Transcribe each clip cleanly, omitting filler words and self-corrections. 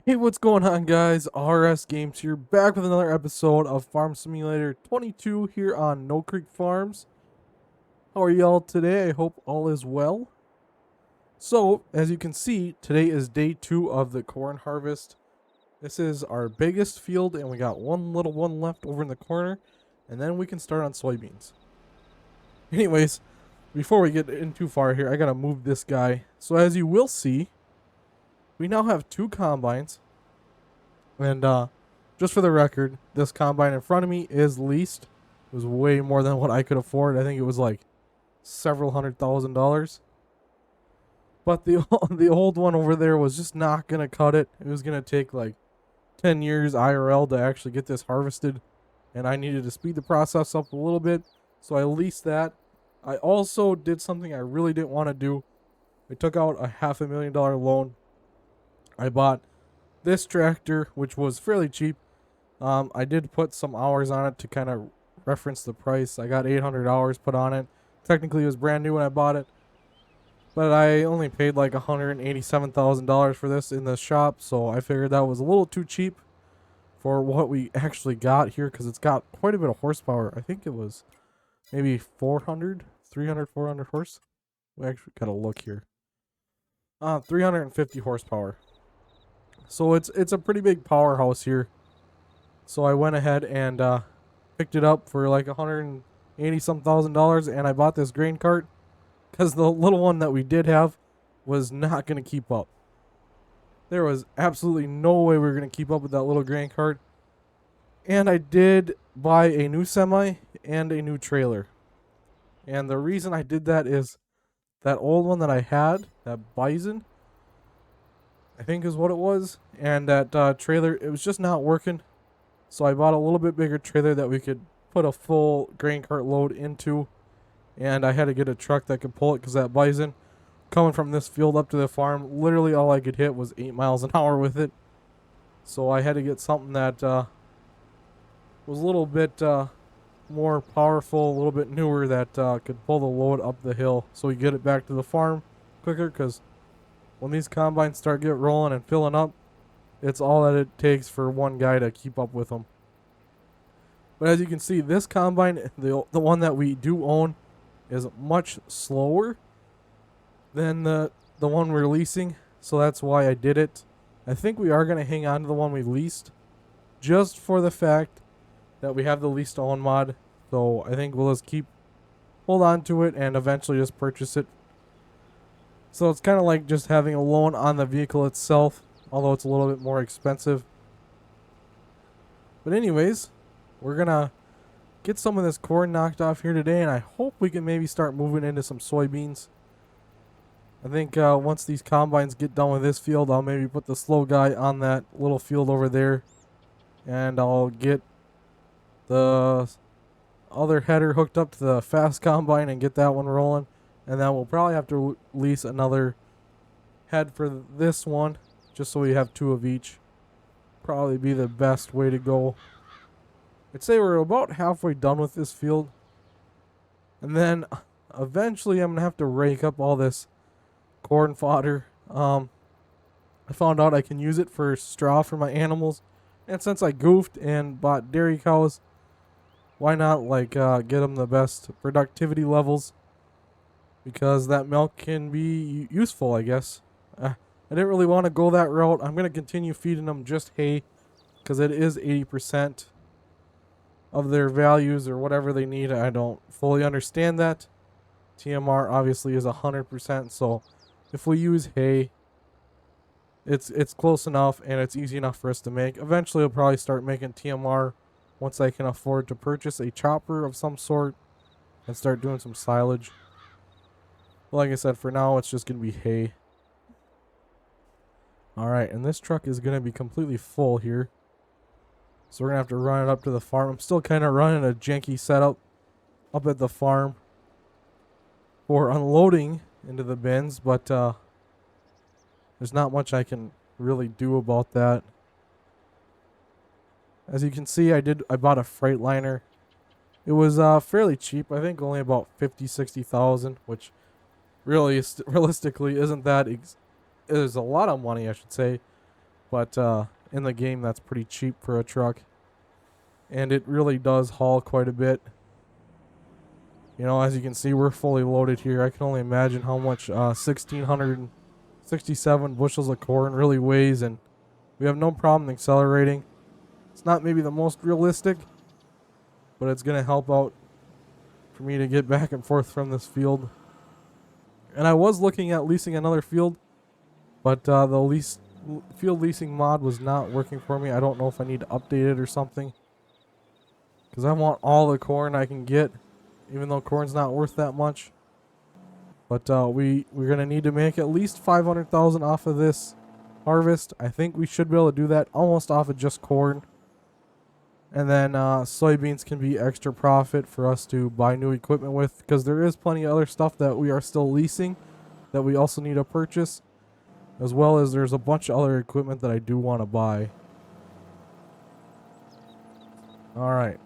Hey, what's going on, guys? RS Games here, back with another episode of Farm Simulator 22 here on No Creek Farms. How are y'all today? I hope all is well. So, as you can see, today is day 2 of the corn harvest. This is our biggest field, and we got one little one left over in the corner, and then we can start on soybeans. Anyways, before we get in too far here, I gotta move this guy. So, as you will see, we now have 2 combines. And just for the record, this combine in front of me is leased. It was way more than what I could afford. I think it was like several $100,000. But the the old one over there was just not gonna cut it. It was gonna take like 10 years IRL to actually get this harvested, and I needed to speed the process up a little bit, so I leased that. I also did something I really didn't want to do. I took out a $500,000 loan. I bought this tractor, which was fairly cheap. I did put some hours on it to kind of reference the price. I got 800 hours put on it. Technically, it was brand new when I bought it, but I only paid like $187,000 for this in the shop, so I figured that was a little too cheap for what we actually got here, because it's got quite a bit of horsepower. I think it was maybe 400, 300, 400 horse. We actually got to look here. 350 horsepower. So it's a pretty big powerhouse here. So I went ahead and picked it up for like 180 some $1,000, and I bought this grain cart because the little one that we did have was not going to keep up. There was absolutely no way we were going to keep up with that little grain cart. And I did buy a new semi and a new trailer. And the reason I did that is that old one that I had, that Bison, I think is what it was, and that trailer, it was just not working. So I bought a little bit bigger trailer that we could put a full grain cart load into, and I had to get a truck that could pull it because that Bison, coming from this field up to the farm, literally all I could hit was 8 miles an hour with it. So I had to get something that was a little bit more powerful, a little bit newer, that could pull the load up the hill so we get it back to the farm quicker, because when these combines start get rolling and filling up, it's all that it takes for one guy to keep up with them. But as you can see, this combine, the one that we do own, is much slower than the one we're leasing. So that's why I did it. I think we are going to hang on to the one we leased, just for the fact that we have the lease to own mod. So I think we'll just hold on to it and eventually just purchase it. So it's kind of like just having a loan on the vehicle itself, although it's a little bit more expensive. But anyways, we're going to get some of this corn knocked off here today, and I hope we can maybe start moving into some soybeans. I think once these combines get done with this field, I'll maybe put the slow guy on that little field over there, and I'll get the other header hooked up to the fast combine and get that one rolling. And then we'll probably have to lease another head for this one, just so we have 2 of each. Probably be the best way to go. I'd say we're about halfway done with this field. And then eventually I'm going to have to rake up all this corn fodder. I found out I can use it for straw for my animals. And since I goofed and bought dairy cows, why not get them the best productivity levels? Because that milk can be useful, I guess. I didn't really want to go that route. I'm going to continue feeding them just hay, because it is 80% of their values or whatever they need. I don't fully understand that. TMR obviously is 100%, so if we use hay, it's close enough and it's easy enough for us to make. Eventually I'll probably start making TMR once I can afford to purchase a chopper of some sort and start doing some silage. Like I said, for now, it's just going to be hay. Alright, and this truck is going to be completely full here. So we're going to have to run it up to the farm. I'm still kind of running a janky setup up at the farm for unloading into the bins, but there's not much I can really do about that. As you can see, I bought a Freightliner. It was fairly cheap. I think only about 50-60,000, which really realistically isn't that is a lot of money, I should say. but in the game that's pretty cheap for a truck. And it really does haul quite a bit. You know, as you can see, we're fully loaded here. I can only imagine how much 1,667 bushels of corn really weighs, and we have no problem accelerating. It's not maybe the most realistic, but it's going to help out for me to get back and forth from this field. And I was looking at leasing another field, but the field leasing mod was not working for me. I don't know if I need to update it or something, because I want all the corn I can get, even though corn's not worth that much. But we're going to need to make at least 500,000 off of this harvest. I think we should be able to do that almost off of just corn. And then soybeans can be extra profit for us to buy new equipment with, because there is plenty of other stuff that we are still leasing that we also need to purchase, as well as there's a bunch of other equipment that I do want to buy. Alright.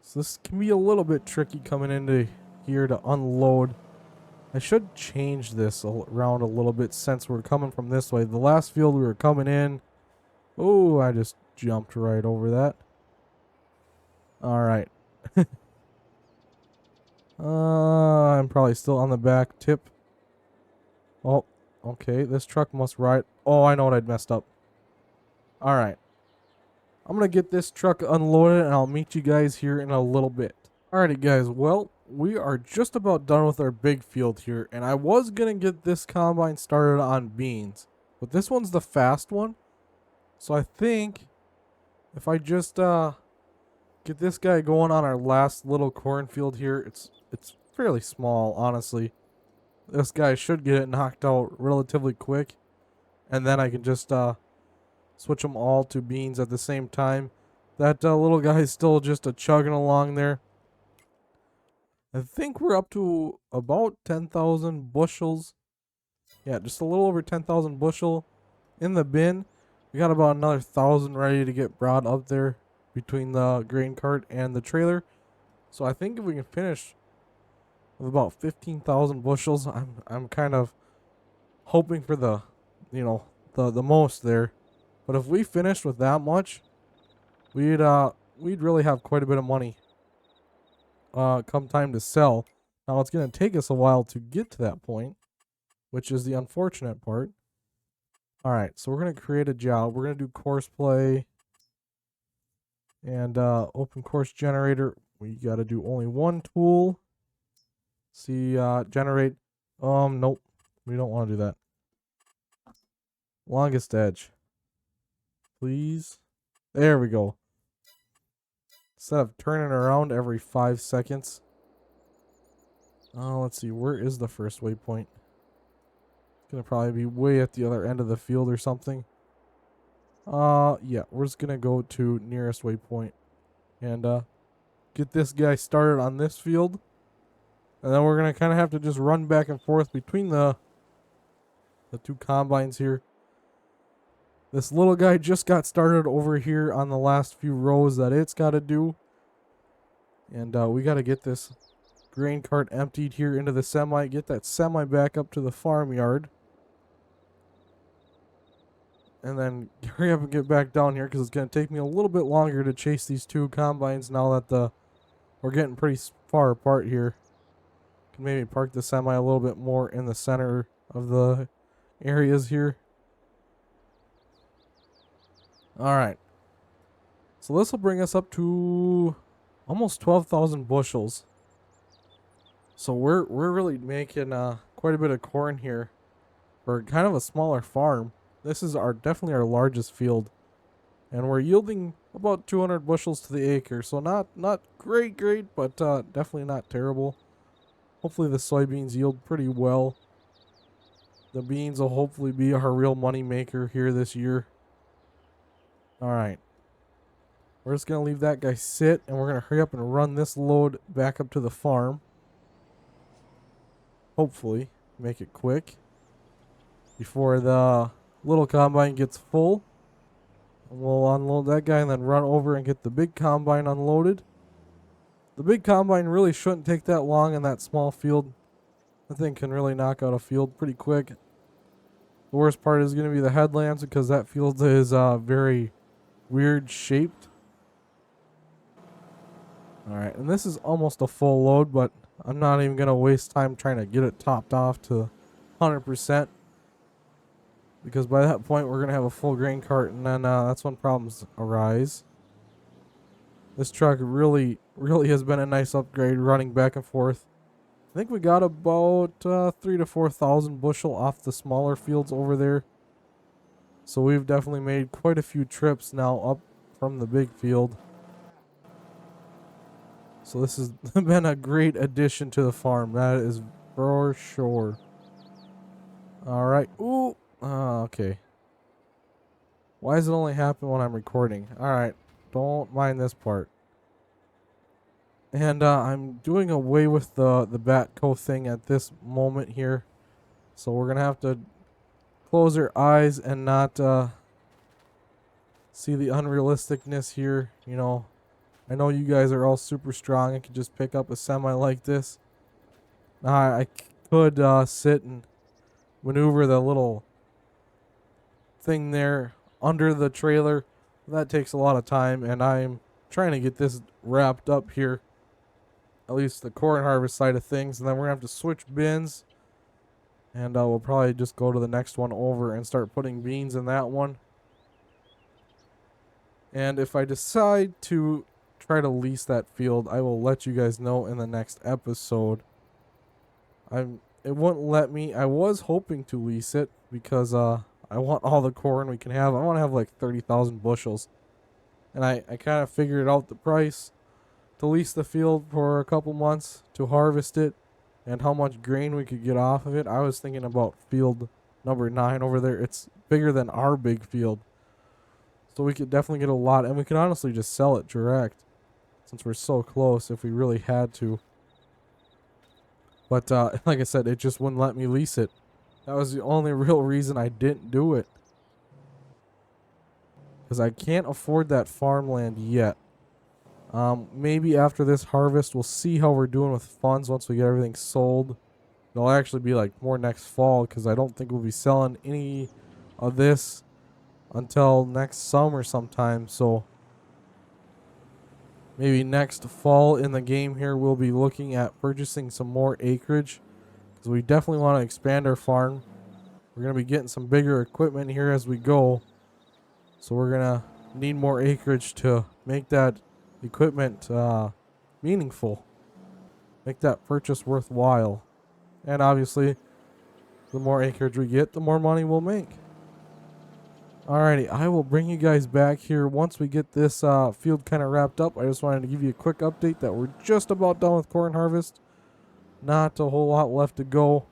So this can be a little bit tricky coming into here to unload. I should change this around a little bit since we're coming from this way. The last field we were coming in. Oh, I just jumped right over that. Alright. I'm probably still on the back tip. Oh, okay. This truck must ride. Oh, I know what I'd messed up. Alright. I'm going to get this truck unloaded and I'll meet you guys here in a little bit. Alrighty guys, well, we are just about done with our big field here, and I was going to get this combine started on beans, but this one's the fast one. So I think if I just get this guy going on our last little cornfield here, it's fairly small, honestly. This guy should get it knocked out relatively quick, and then I can just switch them all to beans at the same time. That little guy is still just chugging along there. I think we're up to about 10,000 bushels. Yeah, just a little over 10,000 bushel in the bin. We got about another 1,000 ready to get brought up there between the grain cart and the trailer. So I think if we can finish with about 15,000 bushels, I'm kind of hoping for the most there. But if we finished with that much, we'd really have quite a bit of money come time to sell. Now it's going to take us a while to get to that point, which is the unfortunate part. Alright, so we're going to create a job. We're going to do course play and open course generator. We got to do only one tool. See, generate. Nope. We don't want to do that. Longest edge. Please. There we go. Instead of turning around every 5 seconds. Let's see. Where is the first waypoint? It's going to probably be way at the other end of the field or something. Yeah. We're just going to go to nearest waypoint. And, get this guy started on this field. And then we're going to kind of have to just run back and forth between the two combines here. This little guy just got started over here on the last few rows that it's got to do. And we got to get this grain cart emptied here into the semi. Get that semi back up to the farmyard. And then hurry up and get back down here, because it's going to take me a little bit longer to chase these two combines now that we're getting pretty far apart here. Can maybe park the semi a little bit more in the center of the areas here. Alright. So this will bring us up to almost 12,000 bushels. So we're really making quite a bit of corn here for kind of a smaller farm. This is definitely our largest field, and we're yielding about 200 bushels to the acre. So not great, but definitely not terrible. Hopefully the soybeans yield pretty well. The beans will hopefully be our real money maker here this year. Alright. We're just going to leave that guy sit, and we're going to hurry up and run this load back up to the farm. Hopefully. Make it quick before the little combine gets full. And we'll unload that guy and then run over and get the big combine unloaded. The big combine really shouldn't take that long in that small field. That thing can really knock out a field pretty quick. The worst part is going to be the headlands because that field is very weird shaped. Alright, and this is almost a full load, but I'm not even going to waste time trying to get it topped off to 100%. Because by that point, we're going to have a full grain cart, and then that's when problems arise. This truck really has been a nice upgrade running back and forth. I think we got about 3,000 to 4,000 bushel off the smaller fields over there. So we've definitely made quite a few trips now up from the big field. So this has been a great addition to the farm. That is for sure. Alright. Ooh. Okay. Why does it only happen when I'm recording? Alright. Don't mind this part. And I'm doing away with the Batco thing at this moment here. So we're going to have to close our eyes and not see the unrealisticness here. You know, I know you guys are all super strong and can just pick up a semi like this. I could sit and maneuver the little thing there under the trailer. That takes a lot of time, and I'm trying to get this wrapped up here. At least the corn harvest side of things, and then we're going to have to switch bins. And we'll probably just go to the next one over and start putting beans in that one. And if I decide to try to lease that field, I will let you guys know in the next episode. It wouldn't let me. I was hoping to lease it because I want all the corn we can have. I want to have like 30,000 bushels. And I kind of figured out the price to lease the field for a couple months to harvest it and how much grain we could get off of it. I was thinking about field number 9 over there. It's bigger than our big field. So we could definitely get a lot, and we could honestly just sell it direct since we're so close if we really had to. But like I said, it just wouldn't let me lease it. That was the only real reason I didn't do it. Because I can't afford that farmland yet. Maybe after this harvest, we'll see how we're doing with funds once we get everything sold. It'll actually be like more next fall because I don't think we'll be selling any of this until next summer sometime. So maybe next fall in the game here, we'll be looking at purchasing some more acreage because we definitely want to expand our farm. We're going to be getting some bigger equipment here as we go. So we're going to need more acreage to make that equipment meaningful, make that purchase worthwhile. And obviously the more acreage we get, the more money we'll make. Alrighty, I will bring you guys back here once we get this field kind of wrapped up. I just wanted to give you a quick update that we're just about done with corn harvest, not a whole lot left to go,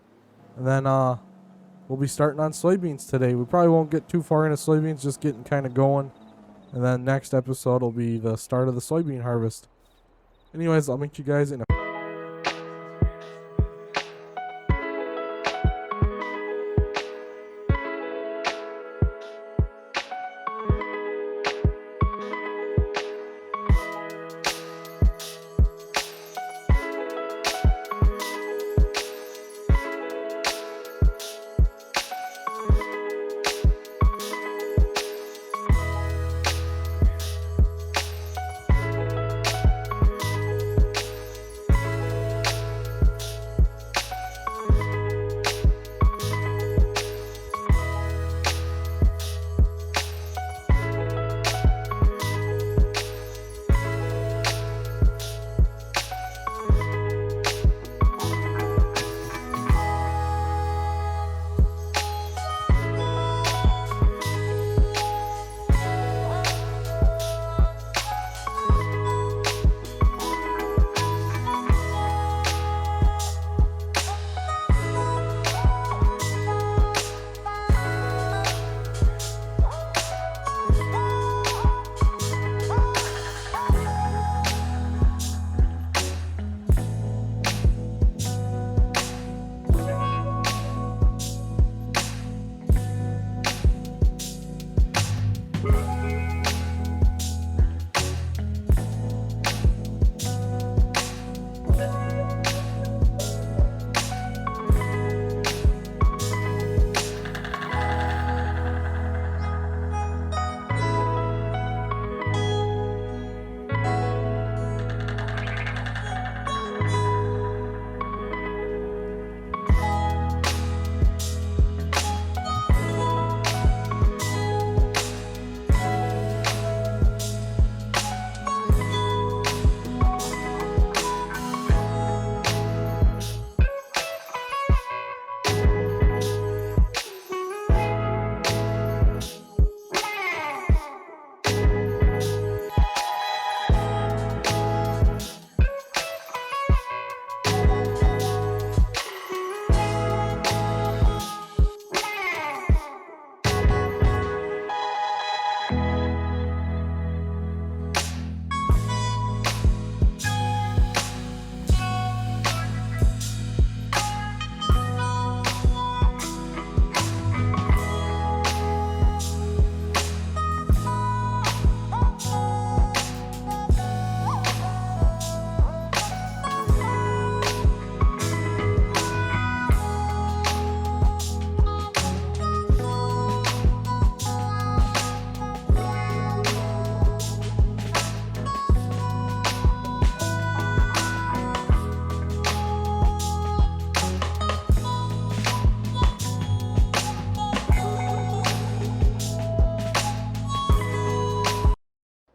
and then we'll be starting on soybeans today. We probably won't get too far into soybeans, just getting kind of going. And then next episode will be the start of the soybean harvest. Anyways, I'll meet you guys in a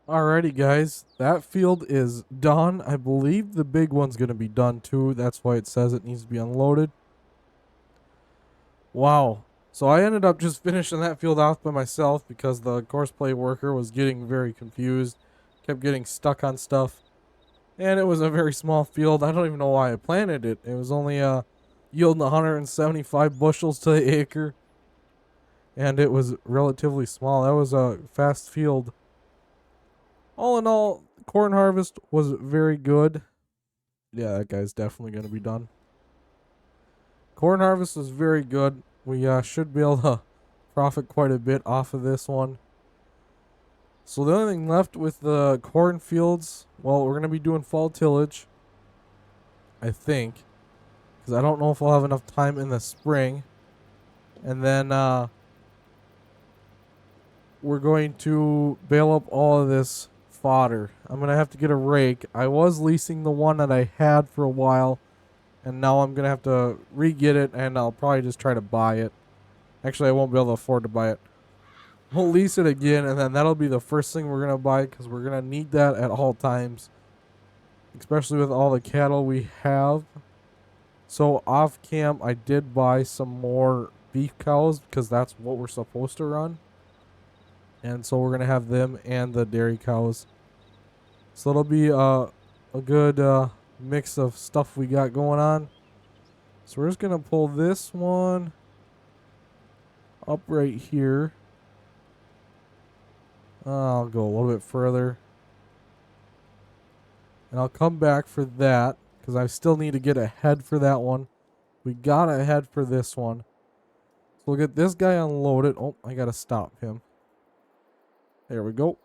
Alrighty, guys, that field is done. I believe the big one's going to be done too. That's why it says it needs to be unloaded. Wow. So I ended up just finishing that field off by myself because the course play worker was getting very confused, kept getting stuck on stuff. And it was a very small field. I don't even know why I planted it. It was only yielding 175 bushels to the acre. And it was relatively small. That was a fast field. All in all, corn harvest was very good. Yeah, that guy's definitely going to be done. Corn harvest was very good. We should be able to profit quite a bit off of this one. So the only thing left with the corn fields, well, we're going to be doing fall tillage, I think, because I don't know if I'll have enough time in the spring. And then we're going to bale up all of this fodder. I'm going to have to get a rake. I was leasing the one that I had for a while, and now I'm going to have to re-get it, and I'll probably just try to buy it. Actually, I won't be able to afford to buy it. We'll lease it again, and then that'll be the first thing we're going to buy because we're going to need that at all times, especially with all the cattle we have. So off camp, I did buy some more beef cows because that's what we're supposed to run. And so we're going to have them and the dairy cows. So it'll be a good mix of stuff we got going on. So we're just going to pull this one up right here. I'll go a little bit further. And I'll come back for that because I still need to get a head for that one. We got a head for this one. So we'll get this guy unloaded. Oh, I got to stop him. There we go.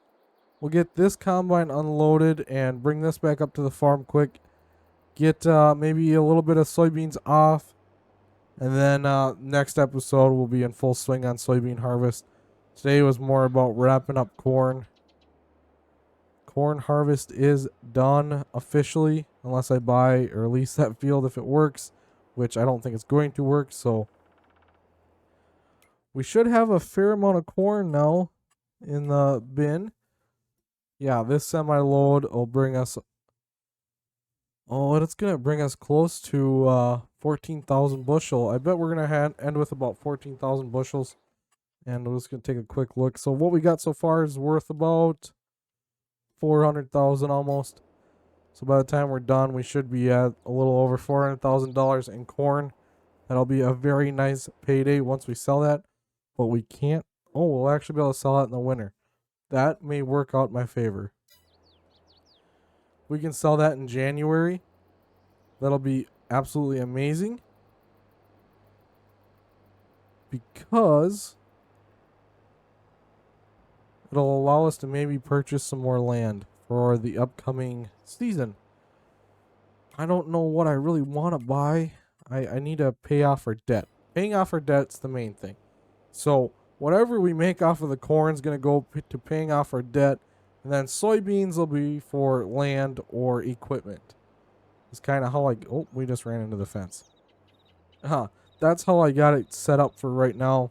We'll get this combine unloaded and bring this back up to the farm quick. Get maybe a little bit of soybeans off. And then next episode we'll be in full swing on soybean harvest. Today was more about wrapping up corn. Corn harvest is done officially, unless I buy or lease that field if it works, which I don't think it's going to work. So we should have a fair amount of corn now in the bin. Yeah, this semi-load will bring us... Oh, it's going to bring us close to 14,000 bushel. I bet we're going to end with about 14,000 bushels. And we're just going to take a quick look. So what we got so far is worth about 400,000 almost. So by the time we're done, we should be at a little over $400,000 in corn. That'll be a very nice payday once we sell that. But we can't... Oh, we'll actually be able to sell that in the winter. That may work out in my favor. We can sell that in January. That'll be absolutely amazing. Because it'll allow us to maybe purchase some more land for the upcoming season. I don't know what I really want to buy. I need to pay off our debt. Paying off our debt's the main thing. So whatever we make off of the corn is going to go to paying off our debt. And then soybeans will be for land or equipment. It's kind of how I... Oh, we just ran into the fence. That's how I got it set up for right now.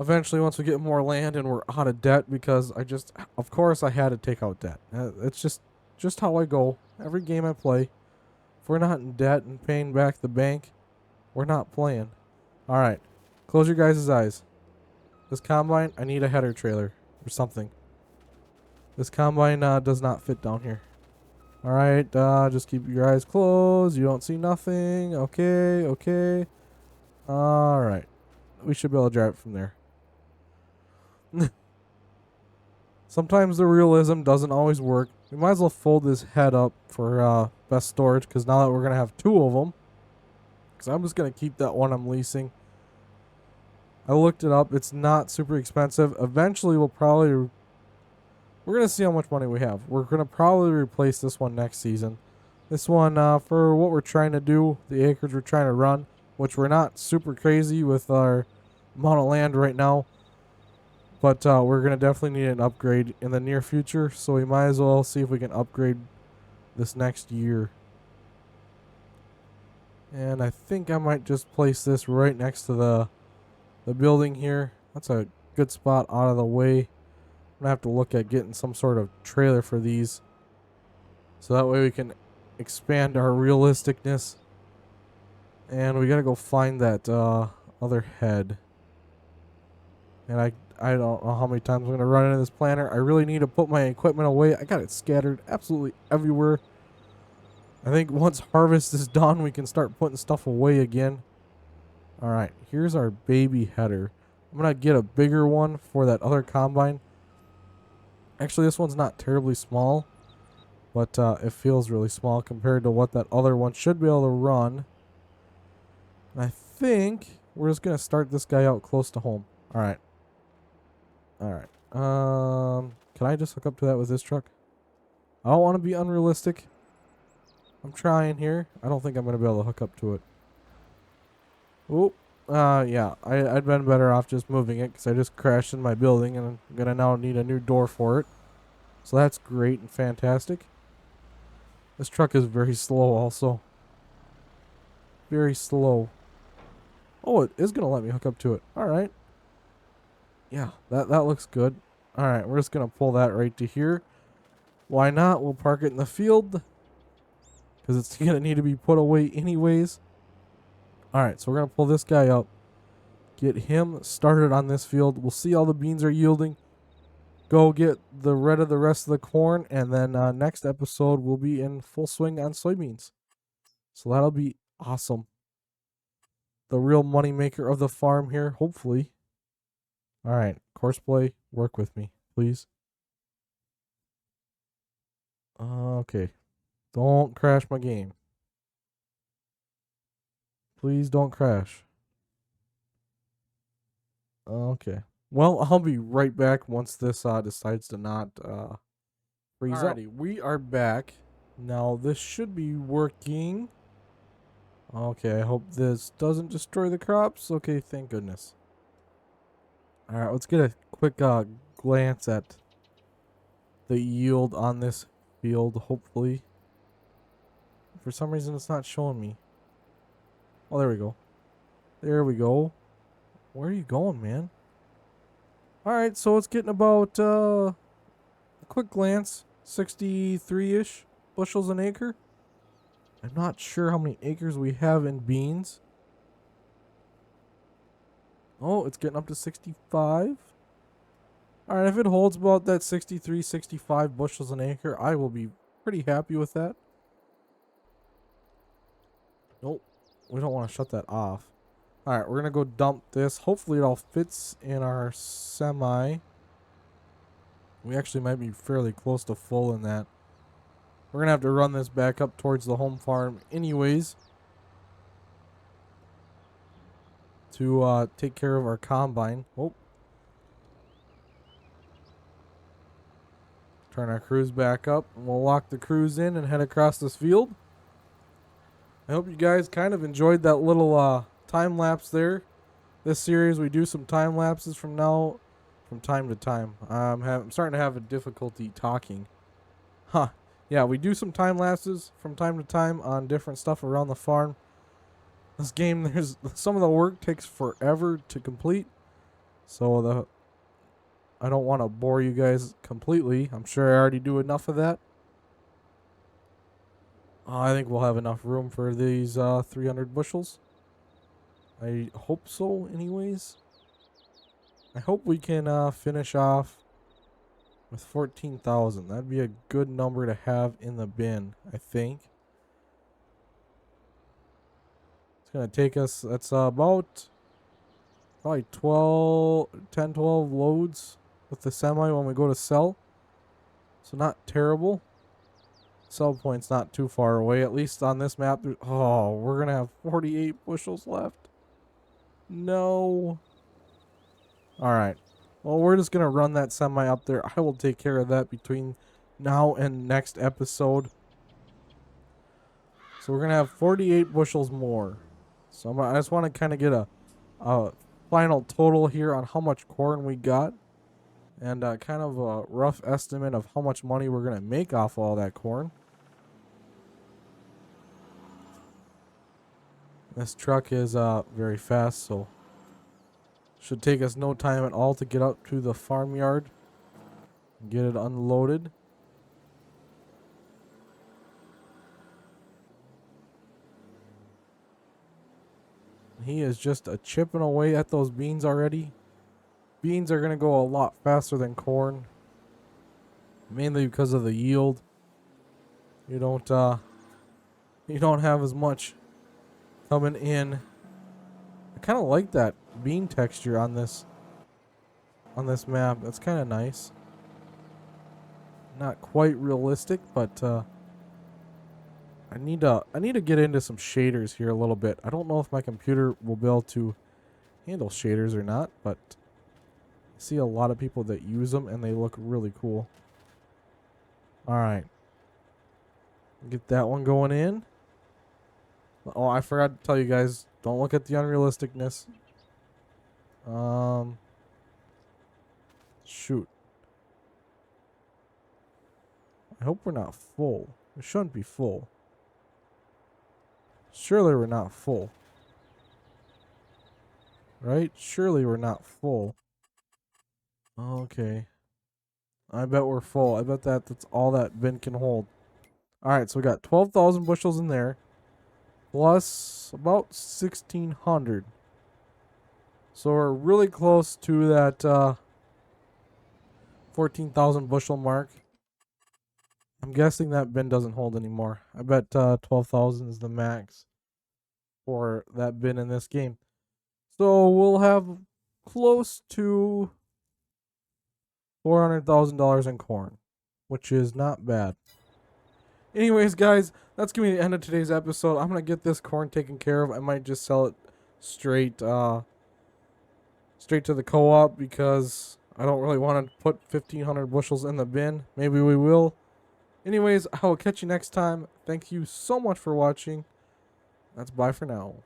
Eventually, once we get more land and we're out of debt, because of course I had to take out debt. It's just how I go. Every game I play, if we're not in debt and paying back the bank, we're not playing. All right, close your guys' eyes. This combine, I need a header trailer or something. This combine does not fit down here. All right, just keep your eyes closed. You don't see nothing. Okay. All right, we should be able to drive it from there. Sometimes the realism doesn't always work. We might as well fold this head up for best storage, because now that we're going to have two of them, because I'm just going to keep that one I'm leasing. I looked it up. It's not super expensive. Eventually, we're going to see how much money we have. We're going to probably replace this one next season. This one, for what we're trying to do, the acreage we're trying to run, which we're not super crazy with our amount of land right now. But we're going to definitely need an upgrade in the near future. So we might as well see if we can upgrade this next year. And I think I might just place this right next to the building here. That's a good spot out of the way. I'm gonna have to look at getting some sort of trailer for these, so that way we can expand our realisticness. And we gotta go find that other head. And I don't know how many times I'm gonna run into this planter. I really need to put my equipment away. I got it scattered absolutely everywhere. I think once harvest is done, we can start putting stuff away again. All right, here's our baby header. I'm gonna get a bigger one for that other combine. Actually, this one's not terribly small, but it feels really small compared to what that other one should be able to run. And I think we're just gonna start this guy out close to home. All right. All right. Can I just hook up to that with this truck? I don't want to be unrealistic. I'm trying here. I don't think I'm gonna be able to hook up to it. Oh. Yeah. I'd been better off just moving it because I just crashed in my building and I'm gonna now need a new door for it. So that's great and fantastic. This truck is very slow also. Very slow. Oh, it is gonna let me hook up to it. All right. Yeah, that looks good. All right, we're just gonna pull that right to here. Why not? We'll park it in the field because it's gonna need to be put away anyways. All right, so we're gonna pull this guy up, get him started on this field. We'll see how the beans are yielding. Go get the rid of the rest of the corn, and then next episode we'll be in full swing on soybeans. So that'll be awesome. The real money maker of the farm here, hopefully. All right, Courseplay, work with me, please. Okay. Don't crash my game. Please don't crash. Okay. Well, I'll be right back once this decides to not freeze up. Alrighty, we are back. Now, this should be working. Okay, I hope this doesn't destroy the crops. Okay, thank goodness. Alright, let's get a quick glance at the yield on this field, hopefully. For some reason, it's not showing me. Oh, there we go. There we go. Where are you going, man? Alright, so it's getting about, a quick glance, 63-ish bushels an acre. I'm not sure how many acres we have in beans. Oh, it's getting up to 65. Alright, if it holds about that 63, 65 bushels an acre, I will be pretty happy with that. Nope, we don't want to shut that off. Alright, we're going to go dump this. Hopefully it all fits in our semi. We actually might be fairly close to full in that. We're going to have to run this back up towards the home farm anyways, to take care of our combine. Oh. Turn our crews back up, and we'll lock the crews in and head across this field. I hope you guys kind of enjoyed that little time lapse there. This series, we do some time lapses from time to time. I'm starting to have a difficulty talking. Huh. Yeah, we do some time lapses from time to time on different stuff around the farm. This game, there's some of the work takes forever to complete. So I don't want to bore you guys completely. I'm sure I already do enough of that. I think we'll have enough room for these 300 bushels. I hope so anyways. I hope we can finish off with 14,000. That'd be a good number to have in the bin, I think. It's going to take us, that's about probably 10, 12 loads with the semi when we go to sell. So not terrible. Sell point's not too far away. At least on this map, oh, we're going to have 48 bushels left. No. All right. Well, we're just going to run that semi up there. I will take care of that between now and next episode. So we're going to have 48 bushels more. So I just want to kind of get a final total here on how much corn we got. And kind of a rough estimate of how much money we're going to make off all that corn. This truck is very fast, so should take us no time at all to get up to the farmyard. Get it unloaded. He is just chipping away at those beans already. Beans are going to go a lot faster than corn. Mainly because of the yield. You don't have as much coming in. I kind of like that bean texture on this map. That's kind of nice. Not quite realistic, but I need to get into some shaders here a little bit. I don't know if my computer will be able to handle shaders or not, but I see a lot of people that use them and they look really cool. All right. Get that one going in. Oh, I forgot to tell you guys, don't look at the unrealisticness. Shoot. I hope we're not full. We shouldn't be full. Surely we're not full. Right? Surely we're not full. Okay. I bet we're full. I bet that's all that bin can hold. Alright, so we got 12,000 bushels in there. Plus about 1,600. So we're really close to that 14,000 bushel mark. I'm guessing that bin doesn't hold anymore. I bet 12,000 is the max for that bin in this game. So we'll have close to $400,000 in corn, which is not bad. Anyways, guys, that's going to be the end of today's episode. I'm going to get this corn taken care of. I might just sell it straight to the co-op because I don't really want to put 1,500 bushels in the bin. Maybe we will. Anyways, I will catch you next time. Thank you so much for watching. That's bye for now.